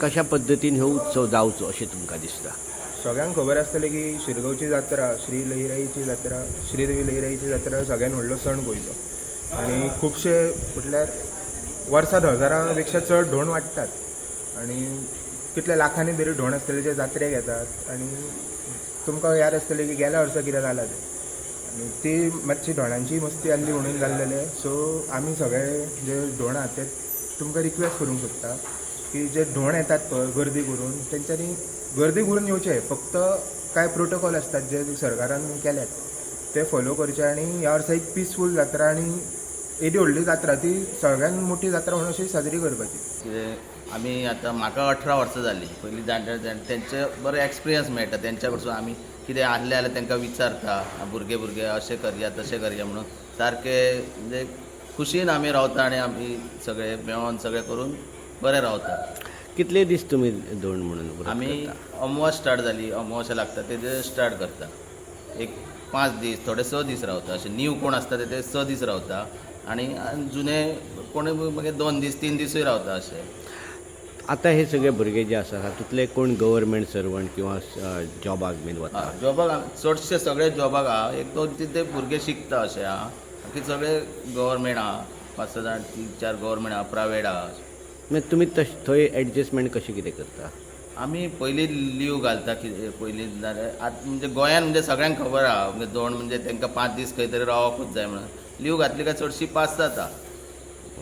कशा पद्दतीन हो उत्सव जावचो अशें तुमकां दिसता? सगळ्यांक खबर आसतलें की शिरगांवची जात्रा, श्री लईराईची जात्रा, श्रीदेवी लईराईची जात्रा सगळ्यात व्हडलो सण गोंयचो. आनी खुबशे म्हटल्यार वर्सात हजारां पेक्षा चड धोंड वाडटात आनी कितले लाखांनी तरी धोंड आसतले जे जात्रेक येतात. आनी तुमकां याद आसतलें की गेल्या वर्सा कितें जालां तें, आनी ती मातशी धोंडांची मस्ती आसली म्हणून जाल्लेले. सो आमी सगळे जे धोंड आहात ते तुमकां रिक्वेस्ट करूंक सोदता की जे धोंड येतात पळय गर्दी करून, तेंच्यांनी गर्दी करून येवचे. फक्त कांय प्रोटोकॉल आसतात जे सरकारान केल्यात ते फॉलो करचे आनी ह्या वर्सा एक पिसफूल जात्रा आनी येदी व्हडली जात्रा, ती सगळ्यात मोठी जात्रा म्हणून अशी साजरी करपाची. कितें आमी आतां म्हाका 18 वर्सां जालीं. पयलीं जाणटे तेंचे बरे एक्सपिरियन्स मेळटा तेंच्या कडसून. आमी कितें आसलें जाल्यार तांकां विचारता, भुरगे अशें करया तशें करया म्हणून. सारके म्हणजे खुशीन आमी रावता आनी आमी सगळे मेळोन सगळें करून बरें रावता. कितले दीस तुमी धोंड म्हणून व्रत आमी करता? अमावस स्टार्ट जाली, अमावस्या लागता तेजे स्टार्ट करता. एक 5 दीस, थोडे 6 दीस रावता. अशें नीव कोण आसता ते 6 दीस रावता आनी जुने कोण मागीर 2 दीस 3 दीसूय रावता. अशें आतां हे सगळे भुरगे जे आसा तातूंतले कोण गव्हर्मेंट सर्वंट किंवा जॉबाक बीन वता? जॉबाक चडशे सगळे जॉबाक आहा. 1-2 ते भुरगे शिकता अशें आहा. बाकी सगळे गव्हर्मेंट आहा. 5-6 जाण 3-4 गव्हर्मेंट आहा, प्रायवेट आहा. मागीर तुमी थंय एडजस्टमेंट कशें कितें करता? आमी पयलीं लीव घालता. कितें पयलीं जाल्यार आतां म्हणजे गोंयांत म्हणजे सगळ्यांक खबर आहा म्हणजे धोंड म्हणजे तांकां 5 दीस खंय तरी रावोकूच जाय म्हणून. लीव घातली काय चडशी पास जाता.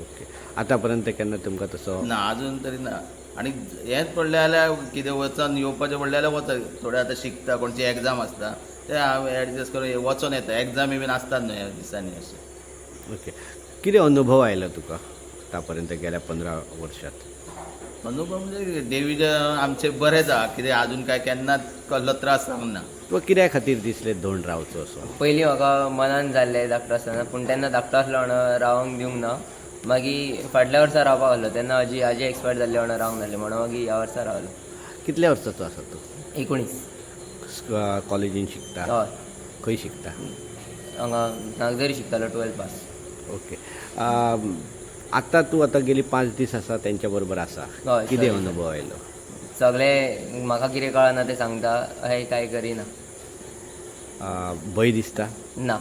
ओके. आतां पर्यंत केन्ना तुमकां तसो? ना अजून तरी ना. आनी हेंच पडलें जाल्यार कितें वचोन येवपाचें पडलें जाल्यार वता. थोडे आतां शिकता, कोणची एग्जाम आसता ते हांव एडजस्ट करून वचोन येता. एग्जामी बीन आसतात न्हू ह्या दिसांनी अशें. ओके. कितें अनुभव आयलो तुका आतां पर्यंत गेल्या 15 वर्षांत? अनुभव म्हणजे देवीचे आमचे बरेंच आहा. कितें आजून काय केन्नाच कसलो त्रास जावंक ना. तुका कित्या खातीर दिसलें धोंड रावचो असो? पयलीं म्हाका मनान जाल्लें धाकटो आसतना, पूण तेन्ना धाकटो आसलो म्हणून रावंक दिवंक ना. मागीर फाटल्या वर्सा रावपाक आसलो तेन्ना आजी एक्सपायर जाल्ली म्हणून रावंक नासलें म्हणून मागीर ह्या वर्सा रावलो. कितल्या वर्साचो आसा तूं? 19. कॉलेजीन शिकता? हय, खंय शिकता? हांगा नागदरी शिकतालो 12th पास. ओके. आतां तूं गेली 5 दीस आसा तेंच्या बरोबर आसा. हय, कितें सगळे. अनुभव आयलो? सगळे म्हाका कितें कळना तें सांगता, अहें कांय करिना. भंय दिसता? ना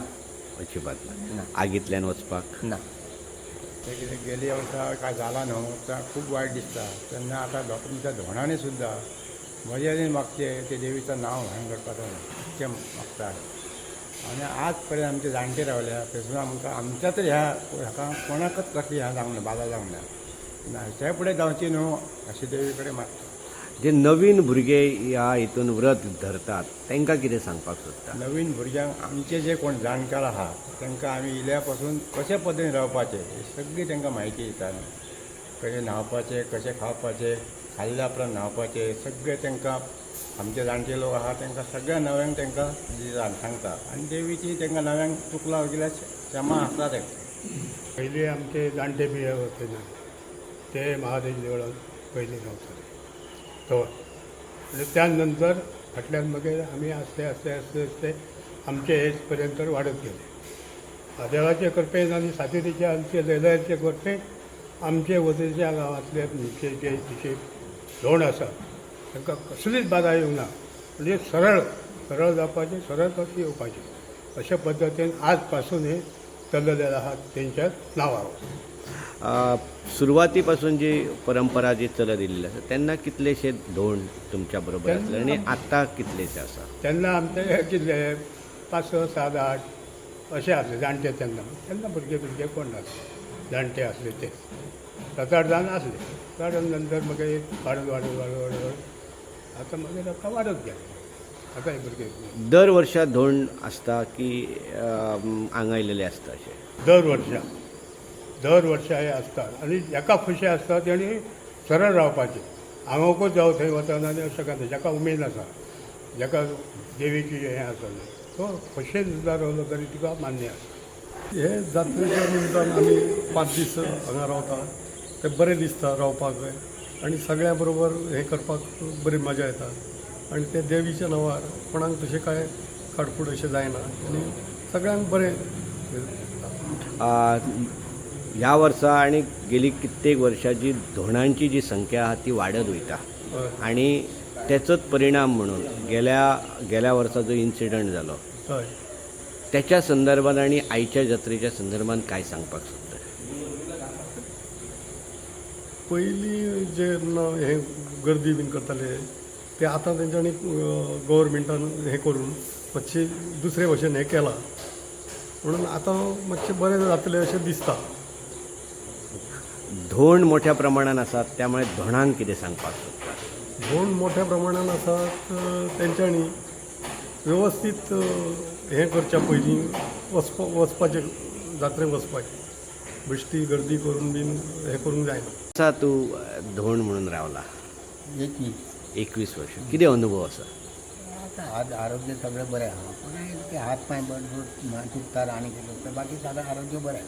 अजिबात ना. ना. आगींतल्यान वचपाक? ना. ते कितें गेली वर्सा काय जाला न्हू तर खूब वायट दिसता. तेन्ना आतां तुमच्या धोंडांनी सुद्दां म्हजे मागचें ते देवीचं नांव घाण करपाचें इतकें मागता. आनी आज पर्यंत आमचे जाणटे रावल्या थंयसून आमकां आमच्या तरी हाका कोणाकच कसली ह्या जावंक ना, बाधा जावंक ना. ते फुडें जावची न्हू अशी देवी कडेन मागता. जे नवीन भुरगे ह्या हितून व्रत धरतात तांकां कितें सांगपाक सोदता? नवीन भुरग्यांक आमचे जे कोण जाणकार आहा तांकां आमी इल्या पासून कशे पद्दतीन रावपाचें ही सगळी तांकां म्हायती दिताली. कशें न्हांवपाचें, कशें खावपाचें, खाल्ल्या उपरांत न्हांवपाचें सगळें तांकां आमचे जाणटे लोक आहा तांकां सगळ्या नव्यांक तांकां सांगता. आनी देवीची तांकां नव्यांक चुकला जाल्यार क्षमा आसता तांकां. पयलीं आमचे जाणटे बी वचना ते महादेव देवळान पयलीं रावताले तो. आनी त्या नंतर फाटल्यान मागीर आमी आस्ते आस्ते आस्ते आस्ते आमचे एज पर्यंत वाडत गेले. देवाचे कृपेन आनी सातेरीचे आमचे लयलयाचे कृपेन आमचे वदरच्या गांवांतले जे धोंड आसा तांकां कसलीच बाधा येवंक ना. म्हणजे सरळ जावपाचें, सरळ कशें येवपाचें अशे पद्दतीन आज पासून हे चललेले आहात तेंच्या नांवार. सुरवाती पासून जी परंपरा जी चलत येयल्ली आसा तेन्ना कितलेशे धोंड तुमच्या बरोबर आसले आनी आतां कितलेशे आसा? तेन्ना आमचे कितले 5, 6, 8 अशे आसले जाणटे. तेन्ना भुरगे कोण नासले, जाणटे आसले ते 7-8 जाण आसले. ताच्या नंतर मागीर वाडत आतां मागीर आतां वाडत गेले. आतां भुरगे दर वर्सा धोंड आसता की आंगायलेले आसता अशें? दर वर्सा हे आसतात आनी जाका खुशी आसता तेणी सरळ रावपाचें. हांगोकूच जावं थंय वचना आनी अशें काय जाका उमेद आसा, जाका देवीची हें आसलें तो खुशेन सुद्दां रावलो तरी तुका मान्य आसा. हे जात्रेच्या निमतान आमी 5 दीस हांगा रावता. ते बरें दिसता रावपाक आनी सगळ्या बरोबर हें करपाक बरी मजा येता. आनी ते देवीच्या नांवार कोणाक तशें कांय काडकूड अशें जायना आनी सगळ्यांक बरें. ह्या वर्सा आनी गेली कित्येक वर्सां जी धोंडांची जी संख्या आहा ती वाडत वयता. हय आणि त्याचोच परिणाम म्हणून गेल्या वर्सा जो इन्सिडंट जालो हय त्याच्या संदर्भात आणि आईच्या जत्रेच्या संदर्भात काय सांगपाक सोदता? पयलीं जेन्ना हे गर्दी बीन करताले ते आतां तेंच्यांनी गव्हर्मेंटान हें करून मातशें दुसरे भशेन हें केलां म्हणून आतां मातशें बरें जातलें अशें दिसता. धोंड मोठ्या प्रमाणात आसात त्यामुळे धोंडांक कितें सांगपाक सोदता? धोंड मोठ्या प्रमाणात आसात तेंच्यांनी वेवस्थीत हें करच्या पयलीं वचपाचें जात्रेक वचपाचें बेश्टी गर्दी करून बीन हें करूंक जायना. आसा तूं धोंड म्हणून रावला 21 वर्ष, कितें अनुभव आसा? आज आरोग्य सगळं बरें आहा पूण ते हात पांय दुखतात आनी कितें दुखता बाकी सगळें आरोग्य बरें.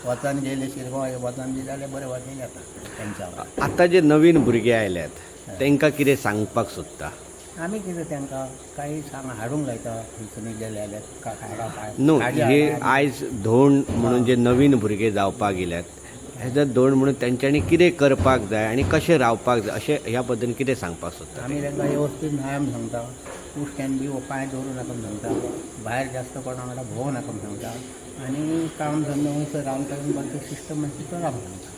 वचन गेले शिरगांव वचन बी जाल्यार बरें वचन येता तेंच्या. आतां जे नवीन भुरगे आयल्यात तांकां कितें सांगपाक सोदता? आमी कितें तांकां काही सांग हाडूंक लायता थंयसर गेले जाल्यार हाडा न्हू हे आयज धोंड म्हणून जे नवीन भुरगे जावपाक गेल्यात हेजो धोंड म्हणून तेंच्यांनी कितें करपाक जाय आनी कशें रावपाक जाय अशें ह्या पद्दतीन कितें सांगपाक सोदता? आमी तांकां वेवस्थीत न्यायाम सांगता. उश्ट्यान बी पांय दवरूं नाका म्हूण सांगता. भायर जास्त कोणा वांगडा भोंवू नाका म्हूण सांगता. आनी काम धंदो थंय रावता बाकी सिस्टम मातशी करा म्हूण सांगता.